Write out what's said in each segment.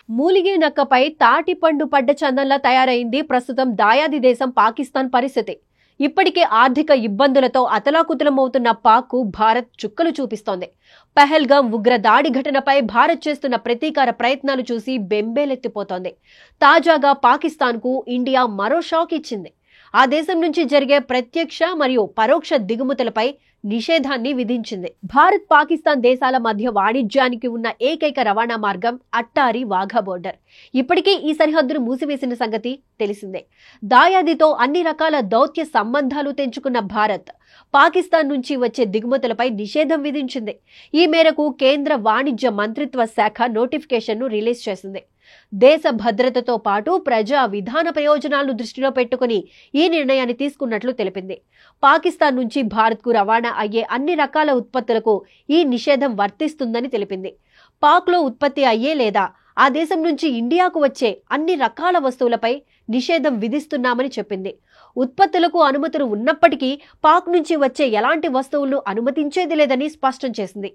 మూలిగే నక్కపై తాటిపండు పడ్డ చందంలా తయారైంది ప్రస్తుతం దాయాది దేశం పాకిస్తాన్ పరిస్థితి. ఇప్పటికే ఆర్థిక ఇబ్బందులతో అతలాకుతలమవుతున్న పాక్కు భారత్ చుక్కలు చూపిస్తోంది. పహల్గాం ఉగ్ర దాడి ఘటనపై భారత్ చేస్తున్న ప్రతీకార ప్రయత్నాలు చూసి బెంబేలెత్తిపోతోంది. తాజాగా పాకిస్తాన్కు ఇండియా మరో షాక్ ఇచ్చింది. ఆ దేశం నుంచి జరిగే ప్రత్యక్ష మరియు పరోక్ష దిగుమతులపై నిషేధాన్ని విధించింది. భారత్ పాకిస్తాన్ దేశాల మధ్య వాణిజ్యానికి ఉన్న ఏకైక రవాణా మార్గం అట్టారి వాఘా బోర్డర్. ఇప్పటికే ఈ సరిహద్దును మూసివేసిన సంగతి తెలిసిందే. దాయాదితో అన్ని రకాల దౌత్య సంబంధాలు తెంచుకున్న భారత్ పాకిస్తాన్ నుంచి వచ్చే దిగుమతులపై నిషేధం విధించింది. ఈ మేరకు కేంద్ర వాణిజ్య మంత్రిత్వ శాఖ నోటిఫికేషన్ను రిలీజ్ చేసింది. దేశ భద్రతతో పాటు ప్రజా విధాన ప్రయోజనాలను దృష్టిలో పెట్టుకుని ఈ నిర్ణయాన్ని తీసుకున్నట్లు తెలిపింది. పాకిస్తాన్ నుంచి భారత్కు రవాణా అయ్యే అన్ని రకాల ఉత్పత్తులకు ఈ నిషేధం వర్తిస్తుందని తెలిపింది. పాక్లో ఉత్పత్తి అయ్యే లేదా ఆ దేశం నుంచి ఇండియాకు వచ్చే అన్ని రకాల వస్తువులపై నిషేధం విధిస్తున్నామని చెప్పింది. ఉత్పత్తులకు అనుమతులు ఉన్నప్పటికీ పాక్ నుంచి వచ్చే ఎలాంటి వస్తువులను అనుమతించేది లేదని స్పష్టం చేసింది.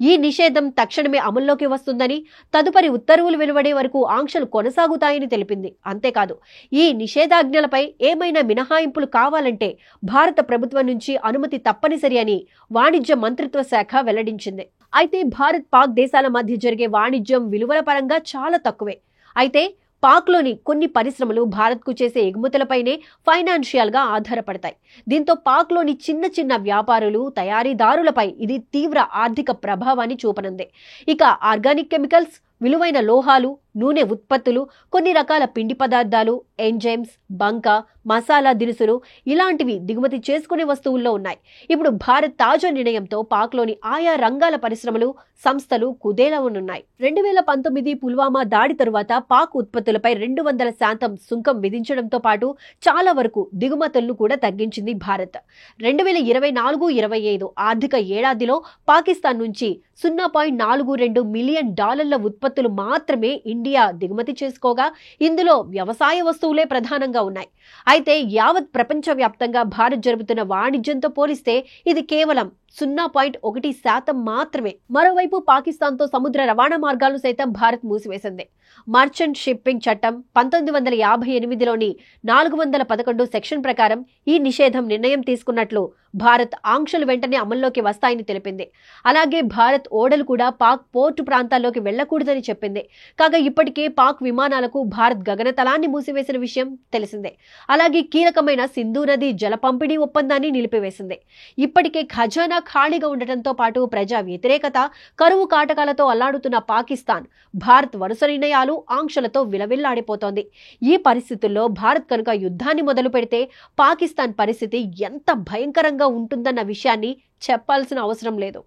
ఈ నిషేధం తక్షణమే అమల్లోకి వస్తుందని, తదుపరి ఉత్తర్వులు వెలువడే వరకు ఆంక్షలు కొనసాగుతాయని తెలిపింది. అంతేకాదు, ఈ నిషేధాజ్ఞలపై ఏమైనా మినహాయింపులు కావాలంటే భారత ప్రభుత్వం నుంచి అనుమతి తప్పనిసరి అని వాణిజ్య మంత్రిత్వ శాఖ వెల్లడించింది. అయితే భారత్ పాక్ దేశాల మధ్య జరిగే వాణిజ్యం విలువల పరంగా చాలా తక్కువే. అయితే పాక్లోని కొన్ని పరిశ్రమలు భారత్కు చేసే ఎగుమతులపైనే ఫైనాన్షియల్గా ఆధారపడతాయి. దీంతో పాక్లోని చిన్న చిన్న వ్యాపారులు, తయారీదారులపై ఇది తీవ్ర ఆర్థిక ప్రభావాన్ని చూపనుంది. ఇక ఆర్గానిక్ కెమికల్స్, విలువైన లోహాలు, నూనె ఉత్పత్తులు, కొన్ని రకాల పిండి పదార్థాలు, ఎంజైమ్స్, బంక, మసాలా దినుసులు ఇలాంటివి దిగుమతి చేసుకునే వస్తువుల్లో ఉన్నాయి. ఇప్పుడు భారత్ తాజా నిర్ణయంతో పాక్లోని ఆయా రంగాల పరిశ్రమలు, సంస్థలు కుదేలవనున్నాయి. 2019 పుల్వామా దాడి తరువాత పాక్ ఉత్పత్తులపై 200% సుంకం విధించడంతో పాటు చాలా వరకు దిగుమతులను కూడా తగ్గించింది భారత్. 2024-25 ఆర్థిక ఏడాదిలో పాకిస్తాన్ నుంచి $0.42 మిలియన్ ఉత్పత్తులు మాత్రమే ఇండియా దిగుమతి చేసుకోగా ఇందులో వ్యవసాయ వస్తువులే ప్రధానంగా ఉన్నాయి. అయితే యావత్ ప్రపంచవ్యాప్తంగా భారత్ జరుపుతున్న వాణిజ్యంతో పోలిస్తే ఇది కేవలం 0.1% మాత్రమే. మరోవైపు పాకిస్తాన్తో సముద్ర రవాణా మార్గాలను సైతం భారత్ మూసివేసింది. మర్చెంట్ షిప్పింగ్ చట్టం 1958లోని 411 సెక్షన్ ప్రకారం ఈ నిషేధం నిర్ణయం తీసుకున్నట్లు భారత్ ఆంక్షలు వెంటనే అమల్లోకి వస్తాయని తెలిపింది. అలాగే భారత్ ఓడలు కూడా పాక్ పోర్టు ప్రాంతాల్లోకి వెళ్లకూడదని చెప్పింది. కాగా ఇప్పటికే పాక్ విమానాలకు భారత్ గగనతలాన్ని మూసివేసిన విషయం తెలిసిందే. అలాగే కీలకమైన సింధు నది జల పంపిణీ ఒప్పందాన్ని నిలిపివేసింది. ఇప్పటికే ఖజానా ఖాళీగా ఉండటంతో పాటు ప్రజా వ్యతిరేకత, కరువు కాటకాలతో అల్లాడుతున్న పాకిస్తాన్ భారత్ వరుస నిర్ణయాలు, ఆంక్షలతో విలవిల్లాడిపోతోంది. ఈ పరిస్థితుల్లో భారత్ కనుక యుద్ధాన్ని మొదలు పెడితే పాకిస్తాన్ పరిస్థితి ఎంత భయంకరంగా ఉంటుందన్న విషయాన్ని చెప్పాల్సిన అవసరం లేదు.